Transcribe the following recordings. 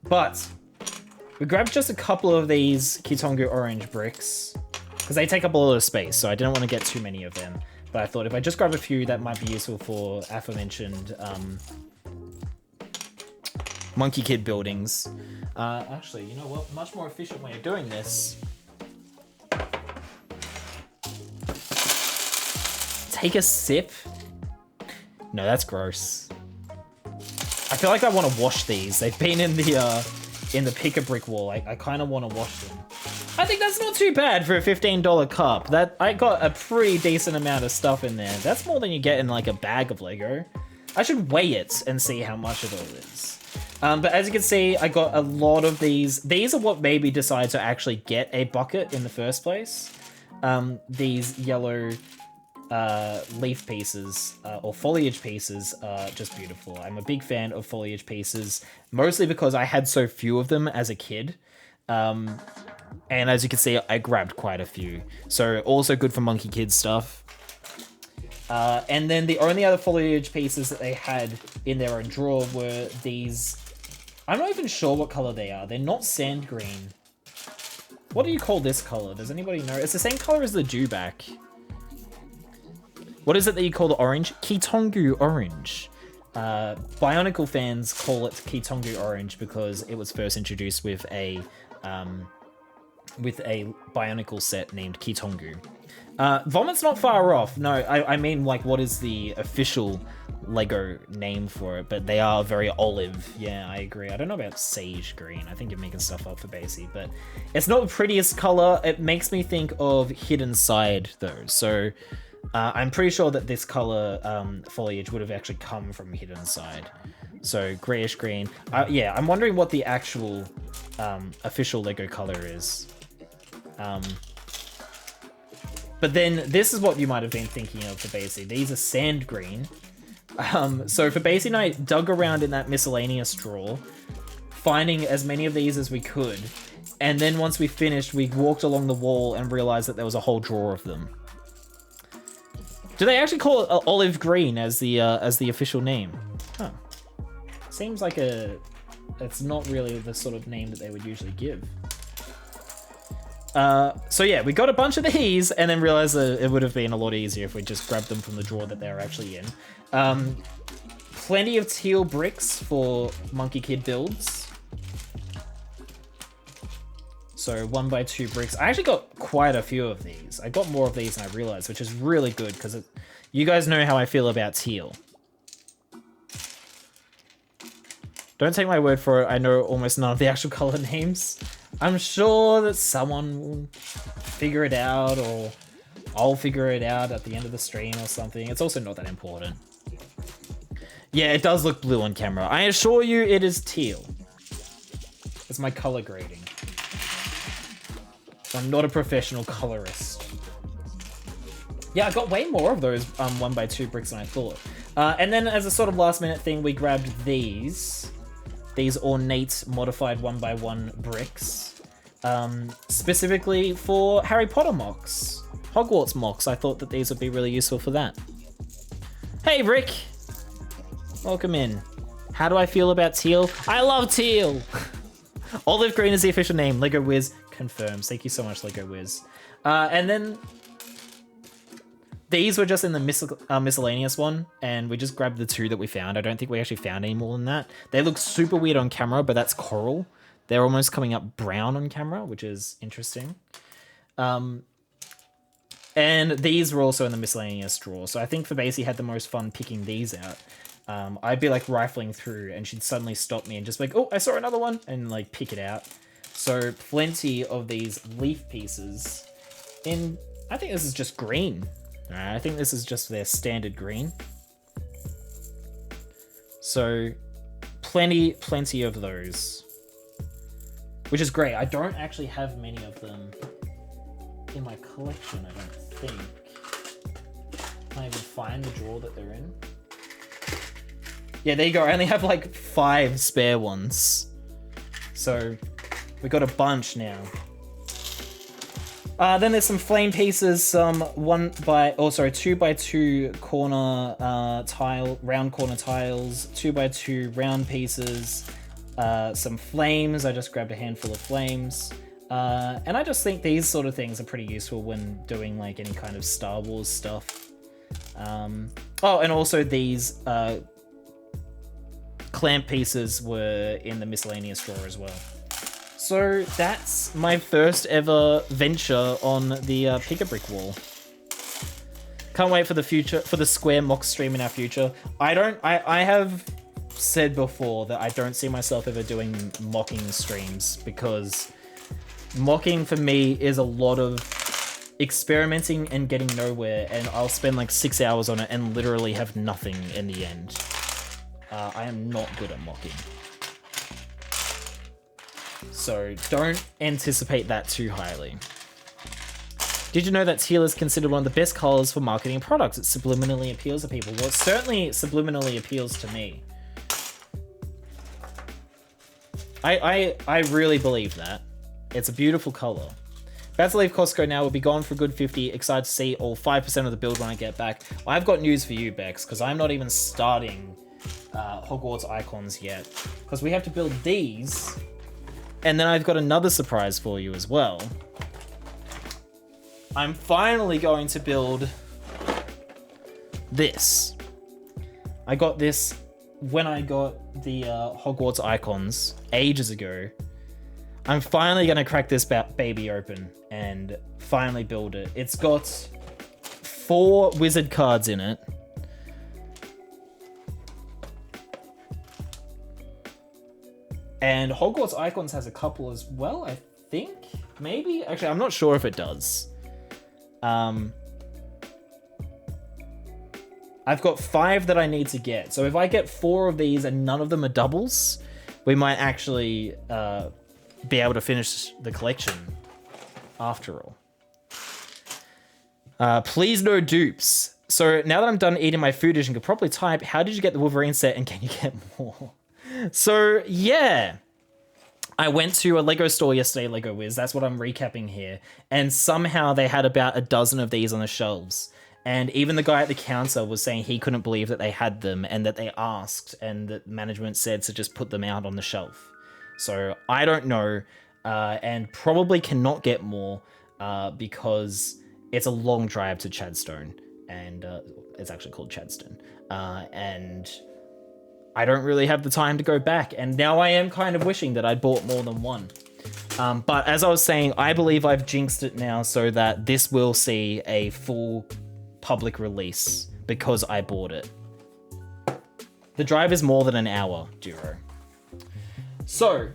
But we grabbed just a couple of these Kitongu orange bricks because they take up a lot of space, so I didn't want to get too many of them. But I thought if I just grab a few, that might be useful for aforementioned Monkey Kid buildings. Actually, you know what? Much more efficient way of doing this. Take a sip. No, that's gross. I feel like I want to wash these. They've been in the pick a brick wall. I kind of want to wash them. I think that's not too bad for a $15 cup. That I got a pretty decent amount of stuff in there. That's more than you get in like a bag of Lego. I should weigh it and see how much it all is. But as you can see, I got a lot of these. These are what made me decide to actually get a bucket in the first place. These yellow leaf pieces or foliage pieces are just beautiful. I'm a big fan of foliage pieces, mostly because I had so few of them as a kid. And as you can see, I grabbed quite a few. So also good for Monkey Kid stuff. And then the only other foliage pieces that they had in their own drawer were these. I'm not even sure what color they are. They're not sand green. What do you call this color? Does anybody know? It's the same color as the dewback. What is it that you call the orange? Kitongu orange. Bionicle fans call it Kitongu orange because it was first introduced with a Bionicle set named Kitongu. Vomit's not far off. No, I mean, like, what is the official Lego name for it? But they are very olive. Yeah, I agree. I don't know about sage green. I think you're making stuff up for Basie, but it's not the prettiest color. It makes me think of Hidden Side, though. So I'm pretty sure that this color foliage would have actually come from Hidden Side. So grayish green. Yeah, I'm wondering what the actual official Lego color is. But then this is what you might have been thinking of for Basie. These are sand green. So for Basie and I dug around in that miscellaneous drawer, finding as many of these as we could. And then once we finished, we walked along the wall and realized that there was a whole drawer of them. Do they actually call it olive green as the official name? Huh. Seems like it's not really the sort of name that they would usually give. So yeah, we got a bunch of these and then realized that it would have been a lot easier if we just grabbed them from the drawer that they were actually in. Plenty of teal bricks for Monkey Kid builds. So 1x2 bricks. I actually got quite a few of these. I got more of these than I realized, which is really good because you guys know how I feel about teal. Don't take my word for it. I know almost none of the actual color names. I'm sure that someone will figure it out, or I'll figure it out at the end of the stream or something. It's also not that important. Yeah, it does look blue on camera. I assure you it is teal. It's my color grading. I'm not a professional colorist. Yeah, I got way more of those 1x2 bricks than I thought. And then as a sort of last minute thing, we grabbed these ornate modified 1x1 bricks, specifically for Harry Potter mocks, Hogwarts mocks. I thought that these would be really useful for that. Hey Rick, welcome in. How do I feel about teal? I love teal. Olive green is the official name. Lego Wiz confirms. Thank you so much, Lego Wiz. And then these were just in the miscellaneous one, and we just grabbed the two that we found. I don't think we actually found any more than that. They look super weird on camera, but that's coral. They're almost coming up brown on camera, which is interesting. And these were also in the miscellaneous drawer. So I think Fabacy had the most fun picking these out. I'd be like rifling through and she'd suddenly stop me and just be like, oh, I saw another one, and like pick it out. So plenty of these leaf pieces in, I think this is just green. I think this is just their standard green. So plenty of those, which is great. I don't actually have many of them in my collection, I don't think. Can I even find the drawer that they're in? Yeah, there you go. I only have like 5 spare ones. So we got a bunch now. Then there's some flame pieces, some 2x2 corner round corner tiles, 2x2 round pieces, some flames. I just grabbed a handful of flames. And I just think these sort of things are pretty useful when doing like any kind of Star Wars stuff. Oh, and also these clamp pieces were in the miscellaneous drawer as well. So that's my first ever venture on the pick-a-brick wall. Can't wait for the future, for the square mock stream in our future. I have said before that I don't see myself ever doing mocking streams, because mocking for me is a lot of experimenting and getting nowhere, and I'll spend like 6 hours on it and literally have nothing in the end. I am not good at mocking. So don't anticipate that too highly. Did you know that teal is considered one of the best colors for marketing products? It subliminally appeals to people. Well, it certainly subliminally appeals to me. I really believe that. It's a beautiful color. About to leave Costco now. We'll be gone for a good 50. Excited to see all 5% of the build when I get back. I've got news for you, Bex, because I'm not even starting Hogwarts icons yet, because we have to build these, and then I've got another surprise for you as well. I'm finally going to build this. I got this when I got the Hogwarts icons ages ago. I'm finally going to crack this baby open and finally build it. It's got 4 wizard cards in it. And Hogwarts Icons has a couple as well, I think. Maybe? Actually, I'm not sure if it does. I've got 5 that I need to get. So if I get 4 of these and none of them are doubles, we might actually be able to finish the collection after all. Please no dupes. So now that I'm done eating my food, you can probably type, how did you get the Wolverine set and can you get more? So yeah, I went to a Lego store yesterday, Lego Wiz. That's what I'm recapping here. And somehow they had about a dozen of these on the shelves. And even the guy at the counter was saying he couldn't believe that they had them and that they asked and that management said to just put them out on the shelf. So I don't know, and probably cannot get more because it's a long drive to Chadstone, and it's actually called Chadston. And I don't really have the time to go back, and now I am kind of wishing that I'd bought more than one. But as I was saying, I believe I've jinxed it now so that this will see a full public release because I bought it. The drive is more than an hour, Duro. So,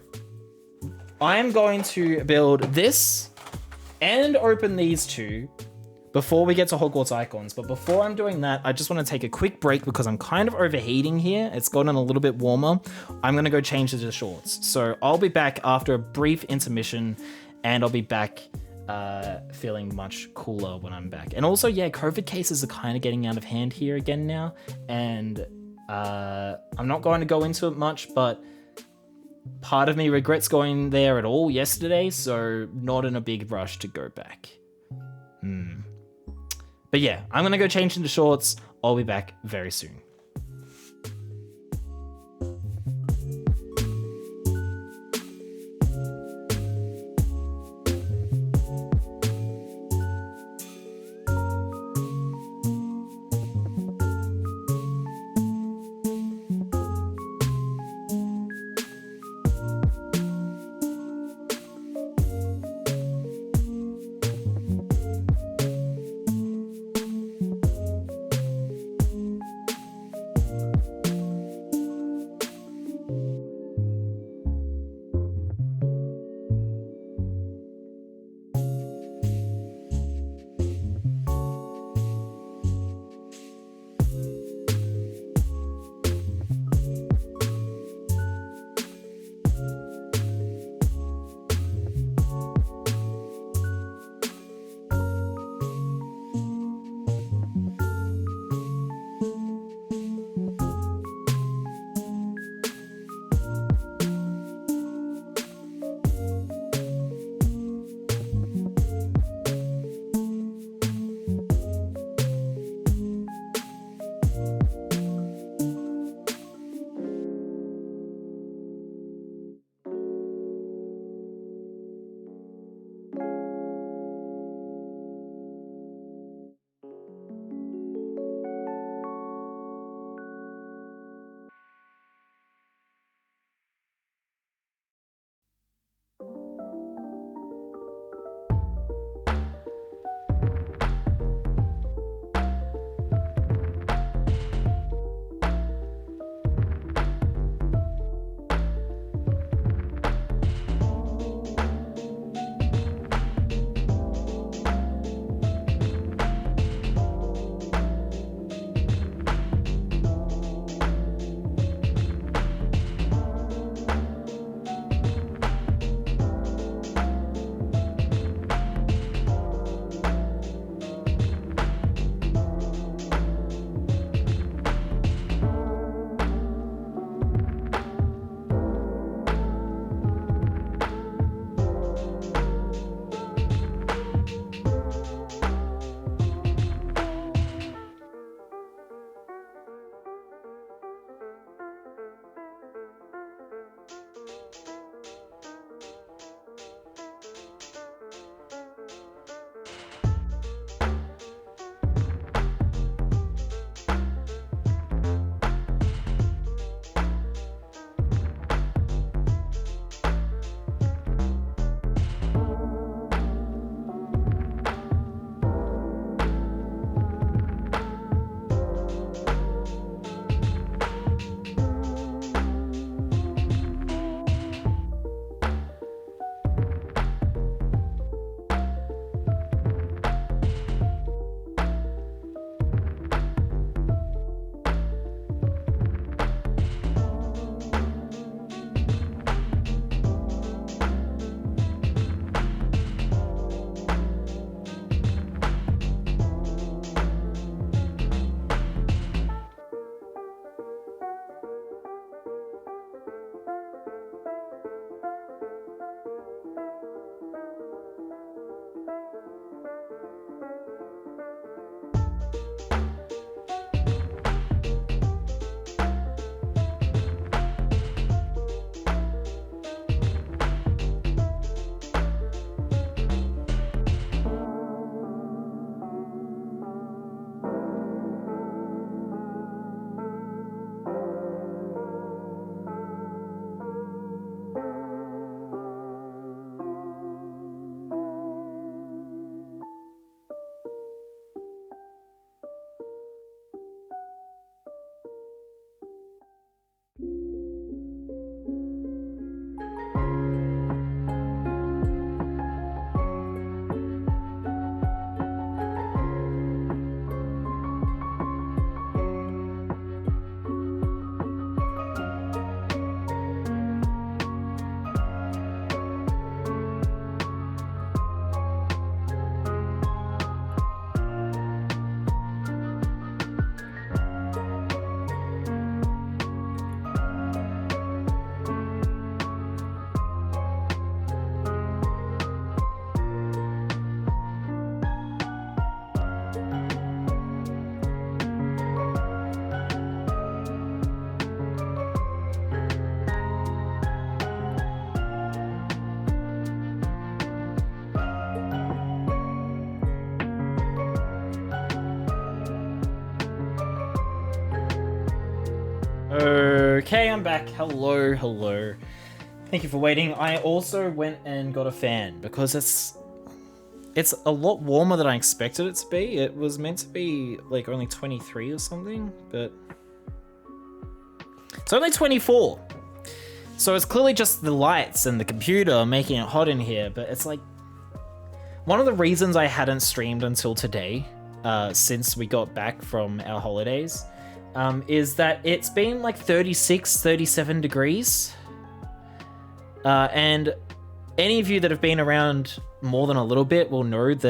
I'm going to build this and open these 2 before we get to Hogwarts Icons. But before I'm doing that, I just want to take a quick break because I'm kind of overheating here. It's gotten a little bit warmer. I'm going to go change to the shorts. So I'll be back after a brief intermission, and I'll be back feeling much cooler when I'm back. And also, yeah, COVID cases are kind of getting out of hand here again now. And I'm not going to go into it much, but part of me regrets going there at all yesterday, so not in a big rush to go back. But yeah, I'm gonna go change into shorts. I'll be back very soon. Okay, I'm back. Hello, hello. Thank you for waiting. I also went and got a fan because it's a lot warmer than I expected it to be. It was meant to be like only 23 or something, but it's only 24. So it's clearly just the lights and the computer making it hot in here, but it's like one of the reasons I hadn't streamed until today, since we got back from our holidays, is that it's been like 36, 37 degrees. And any of you that have been around more than a little bit will know that